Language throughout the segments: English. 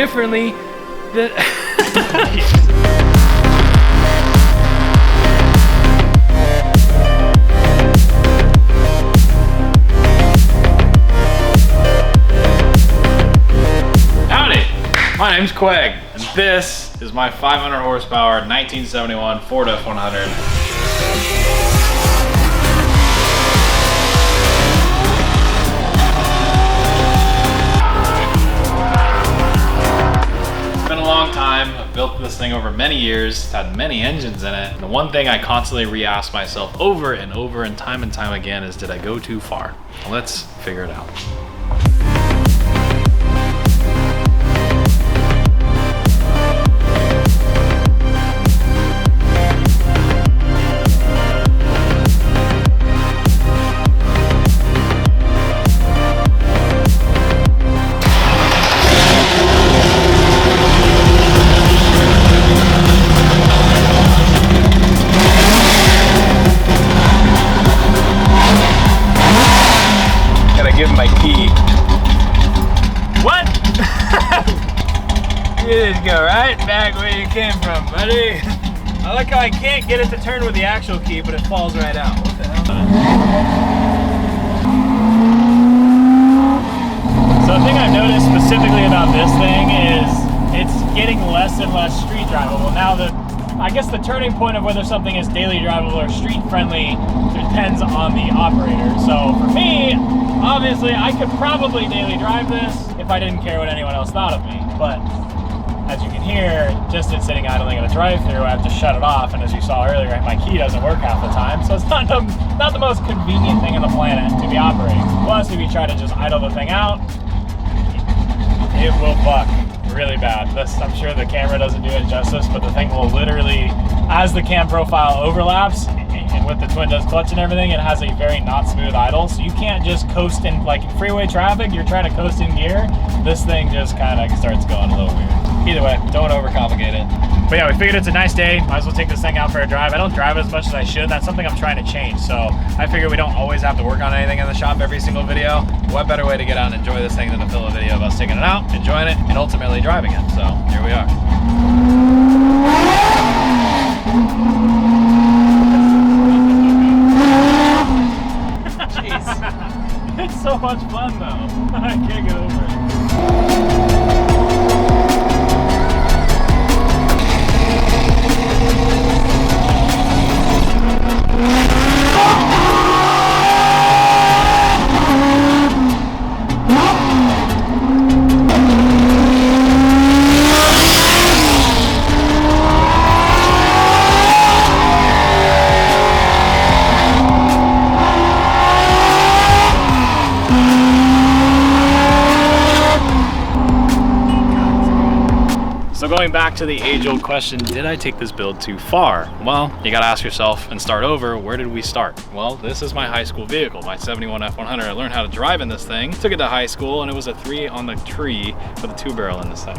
differently than... My name's Quag, and this is my 500 horsepower 1971 Ford F100. It's been a long time. I've built this thing over many years. It's had many engines in it. And the one thing I constantly re-ask myself over and over and time again is, did I go too far? Well, let's figure it out. Give him my key. What? You just go right back where you came from, buddy. I like how I can't get it to turn with the actual key, but it falls right out. What the hell? So the thing I've noticed specifically about this thing is it's getting less and less street drivable. Now I guess the turning point of whether something is daily drivable or street friendly depends on the operator. So for me, obviously I could probably daily drive this if I didn't care what anyone else thought of me. But as you can hear, just in sitting idling at a drive-thru, I have to shut it off. And as you saw earlier, my key doesn't work half the time. So it's not the most convenient thing on the planet to be operating. Plus, if you try to just idle the thing out, it will buck really bad. I'm sure the camera doesn't do it justice, but the thing will literally, as the cam profile overlaps, and with the twin does clutch and everything, it has a very not smooth idle. So you can't just coast in, like freeway traffic, you're trying to coast in gear, this thing just kind of starts going a little weird. Either way, don't overcomplicate it. But yeah, we figured it's a nice day. Might as well take this thing out for a drive. I don't drive as much as I should. That's something I'm trying to change. So I figure we don't always have to work on anything in the shop every single video. What better way to get out and enjoy this thing than to film a video of us taking it out, enjoying it, and ultimately driving it. So here we are. Jeez. It's so much fun though. I can't get over it. So going back to the age-old question, did I take this build too far? Well, you gotta ask yourself and start over, where did we start? Well, this is my high school vehicle, my 71 F100. I learned how to drive in this thing, took it to high school, and it was a 3 on the tree with a 2-barrel in this thing.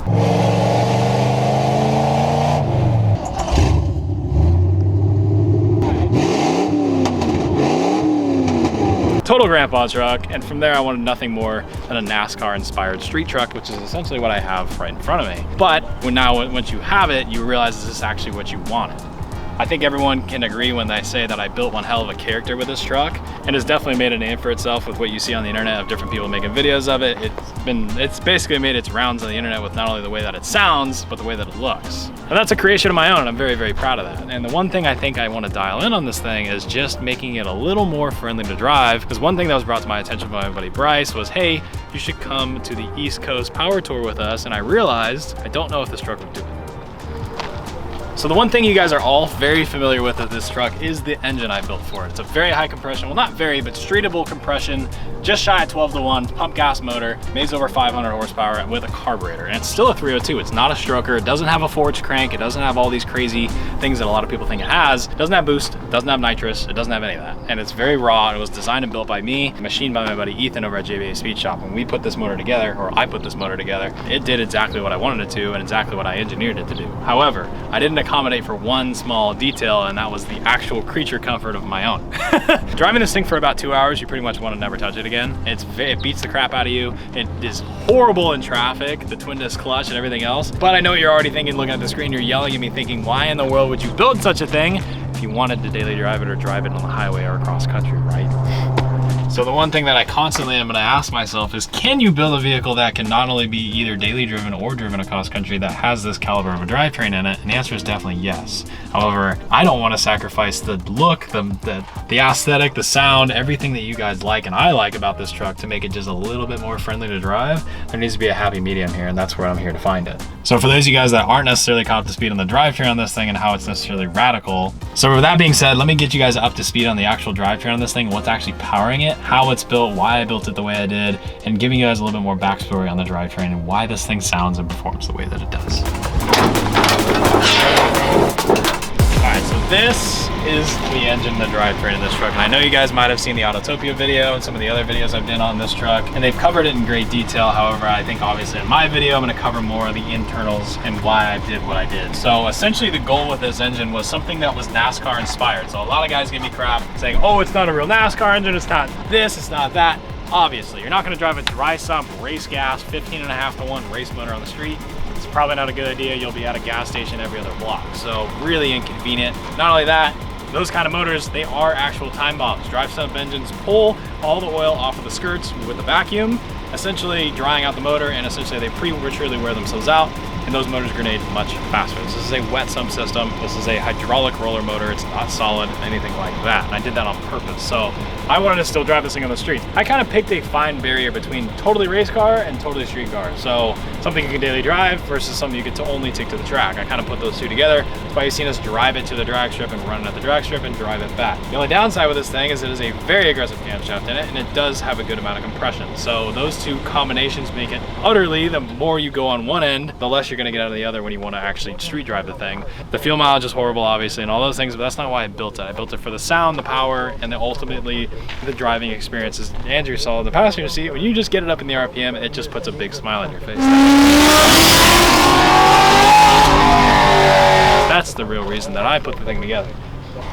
Total grandpa truck, and from there I wanted nothing more than a NASCAR inspired street truck, which is essentially what I have right in front of me. But once you have it, you realize this is actually what you wanted. I think everyone can agree when they say that I built one hell of a character with this truck, and has definitely made a name for itself with what you see on the internet of different people making videos of it. It's basically made its rounds on the internet with not only the way that it sounds, but the way that it looks. And that's a creation of my own, and I'm very, very proud of that. And the one thing I think I want to dial in on this thing is just making it a little more friendly to drive, because one thing that was brought to my attention by my buddy Bryce was, hey, you should come to the East Coast Power Tour with us, and I realized I don't know if this truck would do it. So the one thing you guys are all very familiar with this truck is the engine I built for it. It's a very high compression, well not very, but streetable compression, just shy of 12-to-1, pump gas motor, makes over 500 horsepower with a carburetor. And it's still a 302, it's not a stroker, it doesn't have a forged crank, it doesn't have all these crazy things that a lot of people think it has. It doesn't have boost, it doesn't have nitrous, it doesn't have any of that. And it's very raw, it was designed and built by me, machined by my buddy Ethan over at JBA Speed Shop. When we put this motor together, or I put this motor together, it did exactly what I wanted it to and exactly what I engineered it to do. However, I didn't accommodate for one small detail, and that was the actual creature comfort of my own. Driving this thing for about 2 hours, you pretty much want to never touch it again. It beats the crap out of you. It is horrible in traffic, the twin disc clutch and everything else. But I know you're already thinking, looking at the screen, you're yelling at me thinking, why in the world would you build such a thing if you wanted to daily drive it or drive it on the highway or across country, right? So the one thing that I constantly am going to ask myself is, can you build a vehicle that can not only be either daily driven or driven across country that has this caliber of a drivetrain in it? And the answer is definitely yes. However, I don't want to sacrifice the look, the aesthetic, the sound, everything that you guys like and I like about this truck to make it just a little bit more friendly to drive. There needs to be a happy medium here, and that's where I'm here to find it. So for those of you guys that aren't necessarily caught up to speed on the drivetrain on this thing and how it's necessarily radical. So with that being said, let me get you guys up to speed on the actual drivetrain on this thing, what's actually powering it, how it's built, why I built it the way I did, and giving you guys a little bit more backstory on the drivetrain and why this thing sounds and performs the way that it does. All right, so this is the engine and the drivetrain of this truck. And I know you guys might have seen the Autotopia video and some of the other videos I've done on this truck, and they've covered it in great detail. However, I think obviously in my video, I'm gonna cover more of the internals and why I did what I did. So essentially the goal with this engine was something that was NASCAR inspired. So a lot of guys give me crap saying, oh, it's not a real NASCAR engine, it's not this, it's not that. Obviously, you're not gonna drive a dry sump, race gas, 15.5-to-1 race motor on the street. It's probably not a good idea. You'll be at a gas station every other block. So really inconvenient. Not only that, those kind of motors, they are actual time bombs. Drive sump engines pull all the oil off of the skirts with a vacuum, essentially drying out the motor, and essentially they prematurely wear themselves out, and those motors grenade much faster. This is a wet sump system. This is a hydraulic roller motor. It's not solid, anything like that. And I did that on purpose. So I wanted to still drive this thing on the streets. I kind of picked a fine barrier between totally race car and totally street car. So something you can daily drive versus something you could only take to the track. I kind of put those two together. That's why you've seen us drive it to the drag strip and run it at the drag strip and drive it back. The only downside with this thing is it is a very aggressive camshaft in it, and it does have a good amount of compression. So those two combinations make it utterly, the more you go on one end, the less you're gonna get out of the other when you want to actually street drive the thing. The fuel mileage is horrible, obviously, and all those things, but that's not why I built it. I built it for the sound, the power, and then ultimately the driving experience. As Andrew saw in the passenger seat, when you just get it up in the RPM, it just puts a big smile on your face. That's the real reason that I put the thing together.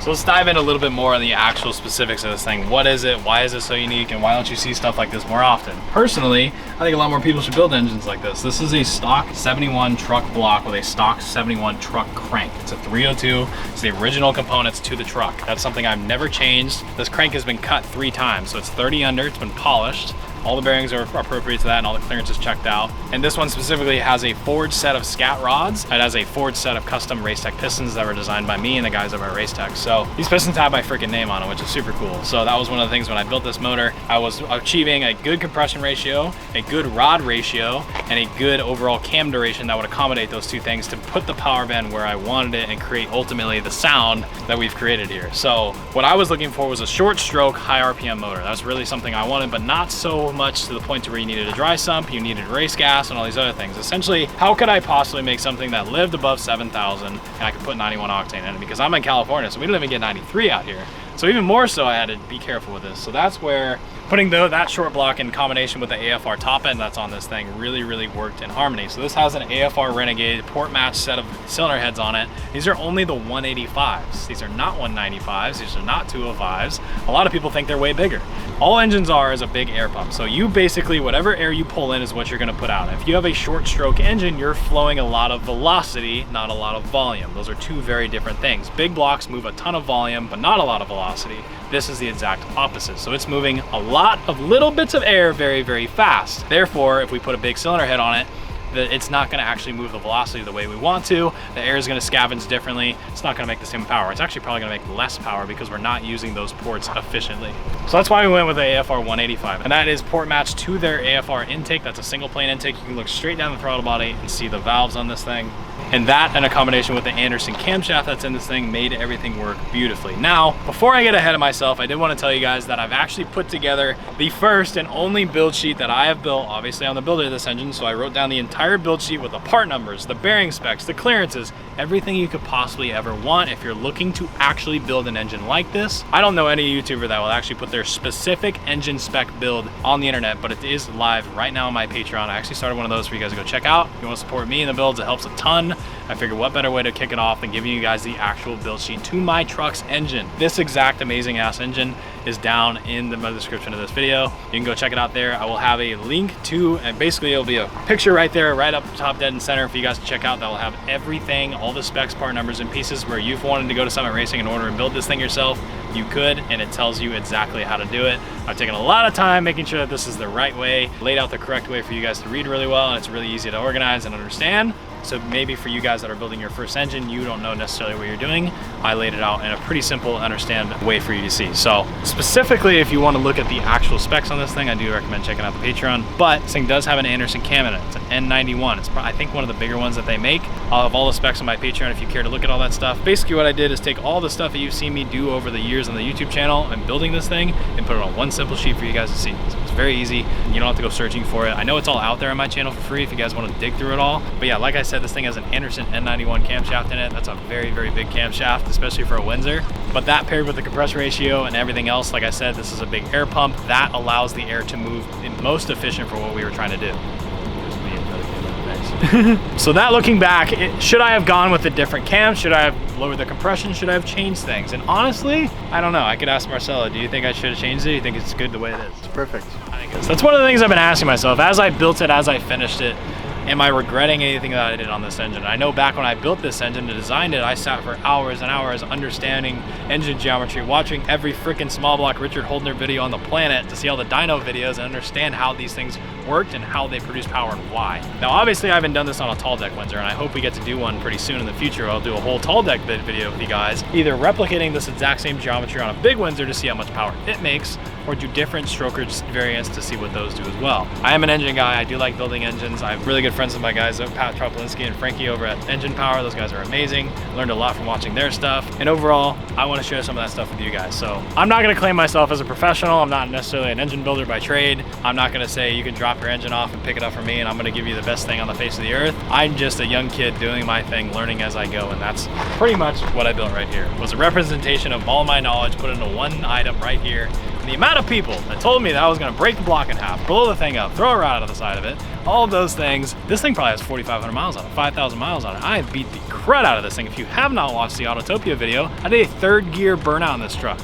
So let's dive in a little bit more on the actual specifics of this thing. What is it? Why is it so unique? And why don't you see stuff like this more often? Personally, I think a lot more people should build engines like this. This is a stock 71 truck block with a stock 71 truck crank. It's a 302. It's the original components to the truck. That's something I've never changed. This crank has been cut 3 times. So it's 30 under, it's been polished. All the bearings are appropriate to that, and all the clearance is checked out. And this one specifically has a forged set of scat rods. It has a forged set of custom Race Tech pistons that were designed by me and the guys over at Race Tech. So these pistons have my freaking name on them, which is super cool. So that was one of the things when I built this motor. I was achieving a good compression ratio, a good rod ratio, and a good overall cam duration that would accommodate those two things to put the power band where I wanted it and create ultimately the sound that we've created here. So what I was looking for was a short stroke, high RPM motor. That's really something I wanted, but not so much to the point to where you needed a dry sump, you needed race gas, and all these other things. Essentially, how could I possibly make something that lived above 7,000 and I could put 91 octane in it? Because I'm in California, so we don't even get 93 out here. So even more so, I had to be careful with this. So that's where putting that short block in combination with the AFR top end that's on this thing really worked in harmony. So this has an AFR Renegade port match set of cylinder heads on it. These are only the 185s. These are not 195s. These are not 205s. A lot of people think they're way bigger. All engines are is a big air pump. So you basically, whatever air you pull in is what you're gonna put out. If you have a short stroke engine, you're flowing a lot of velocity, not a lot of volume. Those are two very different things. Big blocks move a ton of volume, but not a lot of velocity. This is the exact opposite. So it's moving a lot of little bits of air very fast. Therefore, if we put a big cylinder head on it, it's not going to actually move the velocity the way we want to. The air is going to scavenge differently. It's not going to make the same power. It's actually probably going to make less power because we're not using those ports efficiently. So that's why we went with the AFR 185, and that is port matched to their AFR intake. That's a single plane intake. You can look straight down the throttle body and see the valves on this thing. And that, in a combination with the Anderson camshaft that's in this thing, made everything work beautifully. Now, before I get ahead of myself, I did want to tell you guys that I've actually put together the first and only build sheet that I have built. Obviously, I'm the builder of this engine, so I wrote down the entire build sheet with the part numbers, the bearing specs, the clearances, everything you could possibly ever want if you're looking to actually build an engine like this. I don't know any YouTuber that will actually put their specific engine spec build on the internet, but it is live right now on my Patreon. I actually started one of those for you guys to go check out. If you want to support me in the builds, it helps a ton. I figured what better way to kick it off than giving you guys the actual build sheet to my truck's engine. This exact amazing ass engine is down in the description of this video. You can go check it out there. I will have a link to, and basically it'll be a picture right there, right up top dead in center for you guys to check out. That will have everything, all the specs, part numbers, and pieces where you've wanted to go to Summit Racing in order and build this thing yourself. You could, and it tells you exactly how to do it. I've taken a lot of time making sure that this is the right way, laid out the correct way for you guys to read really well, and it's really easy to organize and understand. So maybe for you guys that are building your first engine, you don't know necessarily what you're doing. I laid it out in a pretty simple, understand way for you to see. So specifically, if you want to look at the actual specs on this thing, I do recommend checking out the Patreon. But this thing does have an Anderson cam in it. It's an N91. It's I think one of the bigger ones that they make. I'll have all the specs on my Patreon if you care to look at all that stuff. Basically what I did is take all the stuff that you've seen me do over the years on the YouTube channel and building this thing and put it on one simple sheet for you guys to see. So it's very easy. You don't have to go searching for it. I know it's all out there on my channel for free if you guys want to dig through it all. But yeah, like I said, this thing has an Anderson N91 camshaft in it. That's a very, very big camshaft, especially for a Windsor. But that paired with the compressor ratio and everything else, like I said, this is a big air pump that allows the air to move most efficient for what we were trying to do. So that looking back, should I have gone with a different cam? Should I have lowered the compression? Should I have changed things? And honestly, I don't know. I could ask Marcella, do you think I should have changed it? Do you think it's good the way it is? It's perfect. I think it is. That's one of the things I've been asking myself. As I built it, as I finished it, am I regretting anything that I did on this engine? I know back when I built this engine and designed it, I sat for hours and hours understanding engine geometry, watching every freaking small block Richard Holdner video on the planet to see all the dyno videos and understand how these things worked and how they produce power and why. Now obviously I haven't done this on a tall deck Windsor, and I hope we get to do one pretty soon in the future. I'll do a whole tall deck video with you guys, either replicating this exact same geometry on a big Windsor to see how much power it makes, or do different stroker variants to see what those do as well. I am an engine guy. I do like building engines. I have really good friends with my guys, Pat Tropolinski and Frankie over at Engine Power. Those guys are amazing. Learned a lot from watching their stuff. And overall, I want to share some of that stuff with you guys. So I'm not going to claim myself as a professional. I'm not necessarily an engine builder by trade. I'm not going to say you can drop your engine off and pick it up from me and I'm going to give you the best thing on the face of the earth. I'm just a young kid doing my thing, learning as I go. And that's pretty much what I built right here. It was a representation of all my knowledge put into one item right here. And the amount of people that told me that I was going to break the block in half, blow the thing up, throw a rod out of the side of it, all of those things. This thing probably has 4,500 miles on it, 5,000 miles on it. I beat the crud out of this thing. If you have not watched the Autotopia video, I did a third gear burnout in this truck.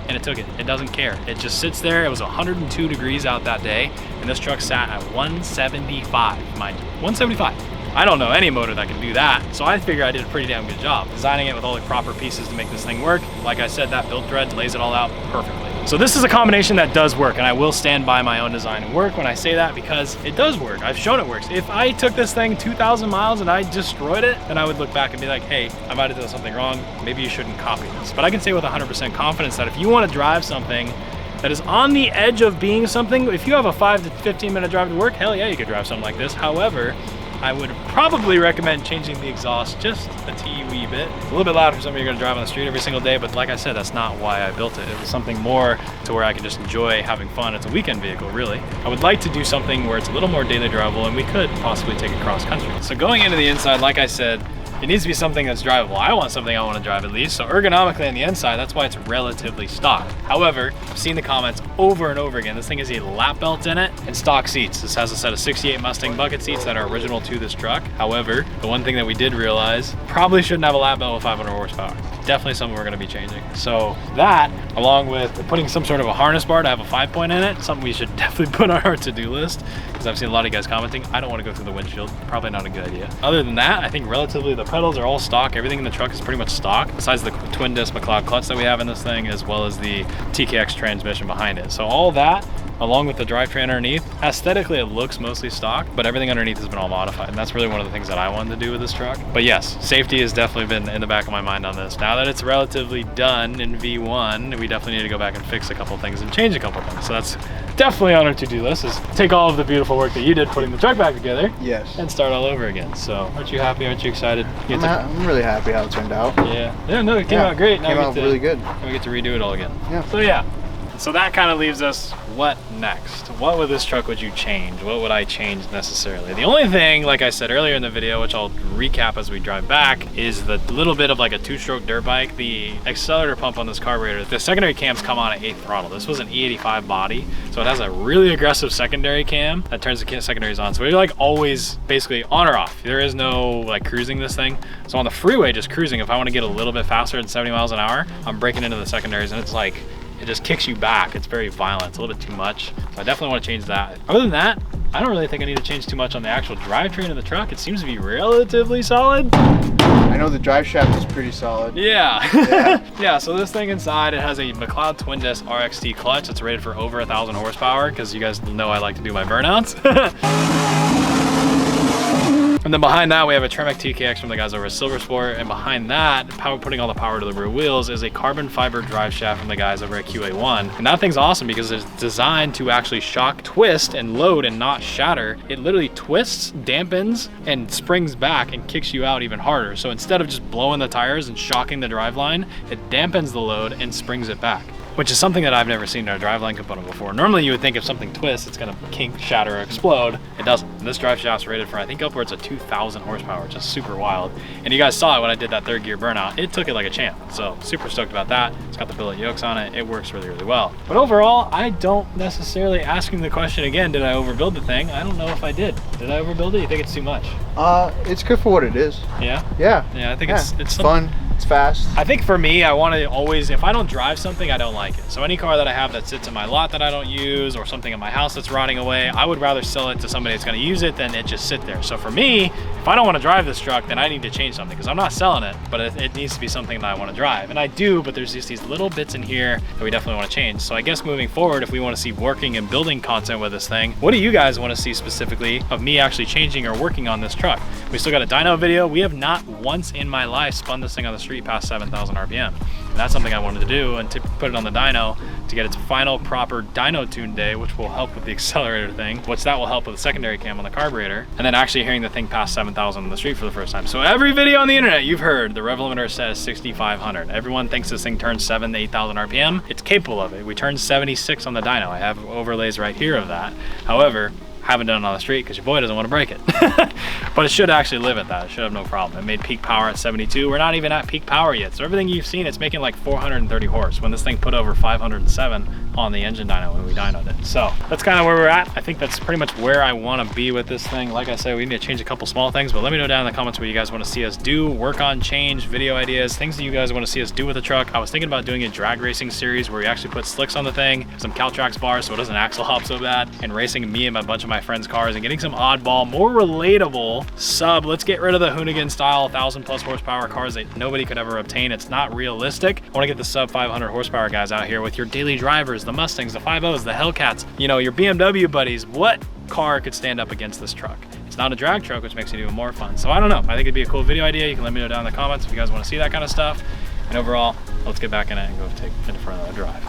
And it took it. It doesn't care. It just sits there. It was 102 degrees out that day, and this truck sat at 175, mind you. 175. I don't know any motor that can do that, so I figure I did a pretty damn good job designing it with all the proper pieces to make this thing work. Like I said, that build thread lays it all out perfectly. So this is a combination that does work, and I will stand by my own design and work when I say that, because it does work. I've shown it works. If I took this thing 2,000 miles and I destroyed it, then I would look back and be like, hey, I might have done something wrong. Maybe you shouldn't copy this. But I can say with 100% confidence that if you want to drive something that is on the edge of being something, if you have a 5 to 15 minute drive to work, hell yeah, you could drive something like this. However, I would probably recommend changing the exhaust just a wee bit. It's a little bit loud for somebody you're gonna drive on the street every single day, but like I said, that's not why I built it. It was something more to where I can just enjoy having fun. It's a weekend vehicle, really. I would like to do something where it's a little more daily drivable and we could possibly take it cross country. So going into the inside, like I said, it needs to be something that's drivable. I want something I want to drive at least. So ergonomically on the inside, that's why it's relatively stock. However, I've seen the comments over and over again. This thing has a lap belt in it and stock seats. This has a set of 68 Mustang bucket seats that are original to this truck. However, the one thing that we did realize, probably shouldn't have a lap belt with 500 horsepower. Definitely something we're going to be changing. So that, along with putting some sort of a harness bar to have a 5-point in it, something we should definitely put on our to-do list, because I've seen a lot of you guys commenting, I don't want to go through the windshield. Probably not a good idea. Other than that, I think relatively the pedals are all stock. Everything in the truck is pretty much stock, besides the twin disc McLeod clutch that we have in this thing, as well as the TKX transmission behind it. So all that, along with the drivetrain underneath, aesthetically it looks mostly stock, but everything underneath has been all modified, and that's really one of the things that I wanted to do with this truck. But yes, safety has definitely been in the back of my mind on this. Now that it's relatively done in V1, we definitely need to go back and fix a couple things and change a couple things. So that's definitely on our to-do list, is take all of the beautiful work that you did putting the truck back together, yes, and start all over again. So aren't you happy? Aren't you excited? I'm really happy how it turned out. Yeah, no, it came out great. Now Came out really good. And we get to redo it all again. Yeah. So yeah, So that kind of leaves us, what next? What with this truck would you change? What would I change necessarily? The only thing, like I said earlier in the video, which I'll recap as we drive back, is the little bit of like a 2-stroke dirt bike. The accelerator pump on this carburetor, the secondary cams come on at 8th throttle. This was an E85 body, so it has a really aggressive secondary cam that turns the secondaries on. So we're like always basically on or off. There is no like cruising this thing. So on the freeway, just cruising, if I want to get a little bit faster than 70 miles an hour, I'm breaking into the secondaries, and it's like, it just kicks you back. It's very violent. It's a little bit too much. So I definitely want to change that. Other than that, I don't really think I need to change too much on the actual drivetrain of the truck. It seems to be relatively solid. I know the drive shaft is pretty solid. Yeah. Yeah, so this thing inside, it has a McLeod twin disc RXT clutch. It's rated for over 1,000 horsepower because you guys know I like to do my burnouts. And then behind that, we have a Tremec TKX from the guys over at Silver Sport. And behind that, putting all the power to the rear wheels, is a carbon fiber drive shaft from the guys over at QA1. And that thing's awesome because it's designed to actually shock, twist, and load and not shatter. It literally twists, dampens, and springs back and kicks you out even harder. So instead of just blowing the tires and shocking the driveline, it dampens the load and springs it back, which is something that I've never seen in a driveline component before. Normally you would think if something twists, it's gonna kink, shatter, or explode. It doesn't. This drive shaft's rated for, I think, upwards of 2,000 horsepower, which is super wild. And you guys saw it when I did that 3rd gear burnout. It took it like a champ. So super stoked about that. It's got the billet yokes on it. It works really, really well. But overall, I don't necessarily, asking the question again, did I overbuild the thing? I don't know if I did. Did I overbuild it? You think it's too much? It's good for what it is. Yeah? Yeah. Yeah, I think it's fun. It's fast. I think for me, I want to always, if I don't drive something, I don't like it. So any car that I have that sits in my lot that I don't use, or something in my house that's rotting away, I would rather sell it to somebody that's going to use it than it just sit there. So for me, if I don't want to drive this truck, then I need to change something, because I'm not selling it, but it needs to be something that I want to drive. And I do, but there's just these little bits in here that we definitely want to change. So I guess moving forward, if we want to see working and building content with this thing, what do you guys want to see specifically of me actually changing or working on this truck? We still got a dyno video. We have not once in my life spun this thing on the street past 7,000 RPM. And that's something I wanted to do, and to put it on the dyno to get its final proper dyno tune day, which will help with the accelerator thing, which that will help with the secondary cam on the carburetor, and then actually hearing the thing pass 7,000 on the street for the first time. So every video on the internet you've heard, the rev limiter says 6,500. Everyone thinks this thing turns 7,000 to 8,000 RPM. It's capable of it. We turned 76 on the dyno. I have overlays right here of that. However, haven't done it on the street because your boy doesn't want to break it. But it should actually live at that. It should have no problem. It made peak power at 72. We're not even at peak power yet. So everything you've seen, it's making like 430 horse when this thing put over 507 on the engine dyno when we dynoed it. So that's kind of where we're at. I think that's pretty much where I want to be with this thing. Like I said, we need to change a couple small things, but let me know down in the comments what you guys want to see us do, work on, change, video ideas, things that you guys want to see us do with the truck. I was thinking about doing a drag racing series where we actually put slicks on the thing, some Caltrax bars so it doesn't axle hop so bad, and racing me and a bunch of my friends' cars and getting some oddball, more relatable sub. Let's get rid of the Hoonigan style 1,000+ horsepower cars that nobody could ever obtain. It's not realistic. I want to get the sub 500 horsepower guys out here with your daily drivers, the Mustangs, the 5.0s, the Hellcats, you know, your BMW buddies. What car could stand up against this truck? It's not a drag truck, which makes it even more fun. So I don't know. I think it'd be a cool video idea. You can let me know down in the comments if you guys want to see that kind of stuff. And overall, let's get back in it and go take it for another drive.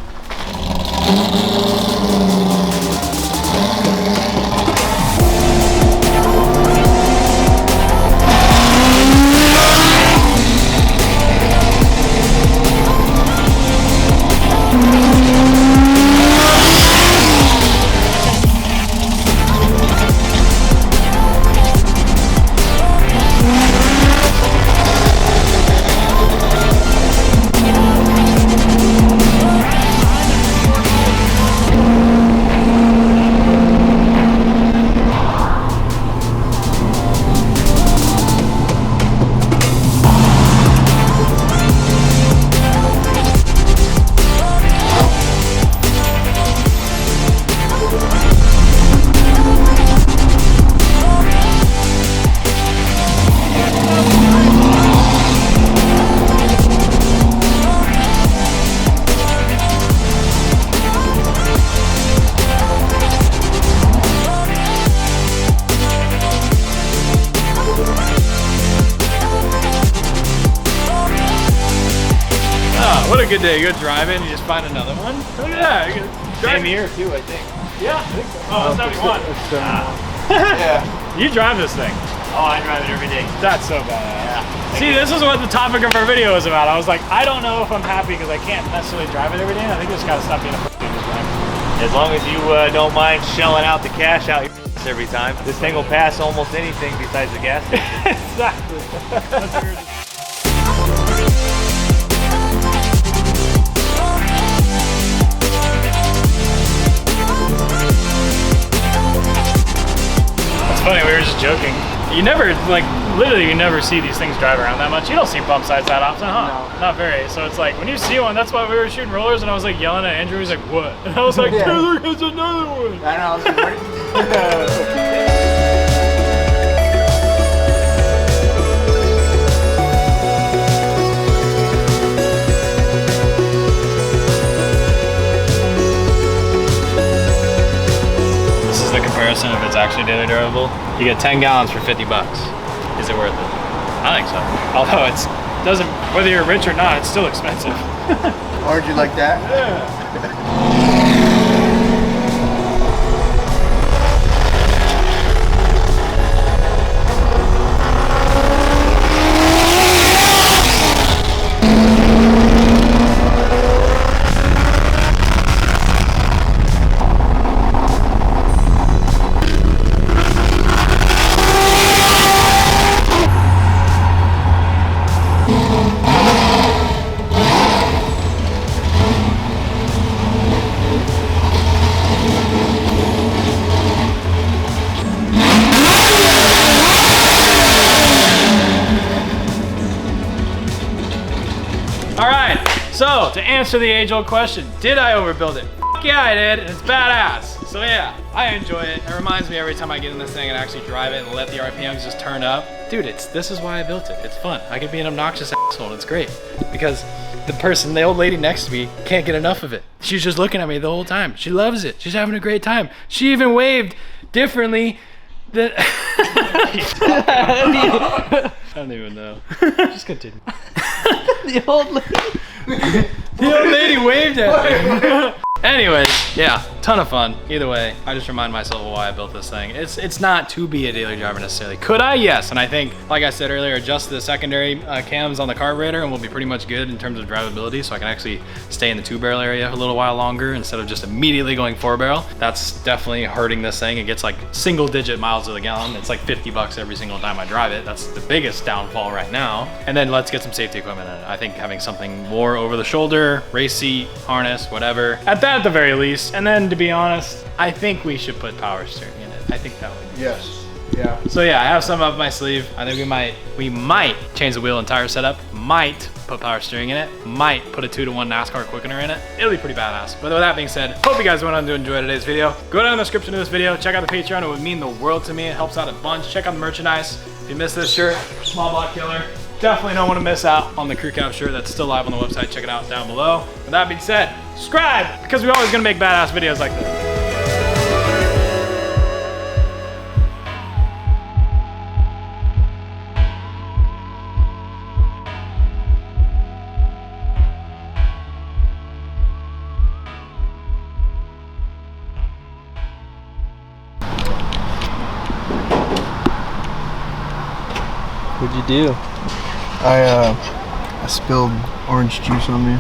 What a good day. You go driving, you just find another one. Look at that. Same here too, I think. Yeah, I think so. Oh, that's 71. Yeah. You drive this thing. Oh, I drive it every day. That's so badass. Yeah. See, this is what the topic of our video is about. I was like, I don't know if I'm happy because I can't necessarily drive it every day. I think I just gotta stop being a As long as you don't mind shelling out the cash out your ass every time. This thing will pass almost anything besides the gas station. Exactly. That's weird. It's funny, we were just joking. You never, like, literally you never see these things drive around that much. You don't see bump sides that often, huh? No. Not very. So it's like, when you see one, that's why we were shooting rollers and I was like yelling at Andrew, he's like, what? And I was like, Yeah. dude, there's another one. I know, I was like, what? This is the comparison if it's actually daily durable. You get 10 gallons for 50 bucks. Is it worth it? I think so. Although it's doesn't, whether you're rich or not, it's still expensive. Aren't you like that? Yeah. So, to answer the age-old question, did I overbuild it? F yeah, I did, and it's badass. So yeah, I enjoy it. It reminds me every time I get in this thing and actually drive it and let the RPMs just turn up. Dude, this is why I built it. It's fun. I could be an obnoxious asshole, and it's great. Because the old lady next to me can't get enough of it. She's just looking at me the whole time. She loves it. She's having a great time. She even waved differently than... I don't even know. Just continue. The old lady. The old lady waved at me. Anyways, yeah, ton of fun. Either way, I just remind myself of why I built this thing. It's not to be a daily driver necessarily. Could I? Yes, and I think, like I said earlier, adjust the secondary cams on the carburetor and we'll be pretty much good in terms of drivability, so I can actually stay in the 2-barrel area a little while longer instead of just immediately going 4-barrel. That's definitely hurting this thing. It gets like single-digit miles to the gallon. It's like 50 bucks every single time I drive it. That's the biggest downfall right now. And then let's get some safety equipment in it. I think having something more over the shoulder, race seat, harness, whatever, at the very least. And then, to be honest, I think we should put power steering in it. I think that would be Yes. Yeah. So yeah, I have some up my sleeve. I think we might change the wheel and tire setup, might put power steering in it, might put a 2-to-1 NASCAR quickener in it. It'll be pretty badass. But with that being said, hope you guys went on to enjoy today's video. Go down in the description of this video, check out the Patreon. It would mean the world to me. It helps out a bunch. Check out the merchandise. If you missed this shirt, Small Block Killer, definitely don't want to miss out on the crew cab shirt that's still live on the website. Check it out down below. With that being said, subscribe, because we're always gonna make badass videos like this. What'd you do? I spilled orange juice on me.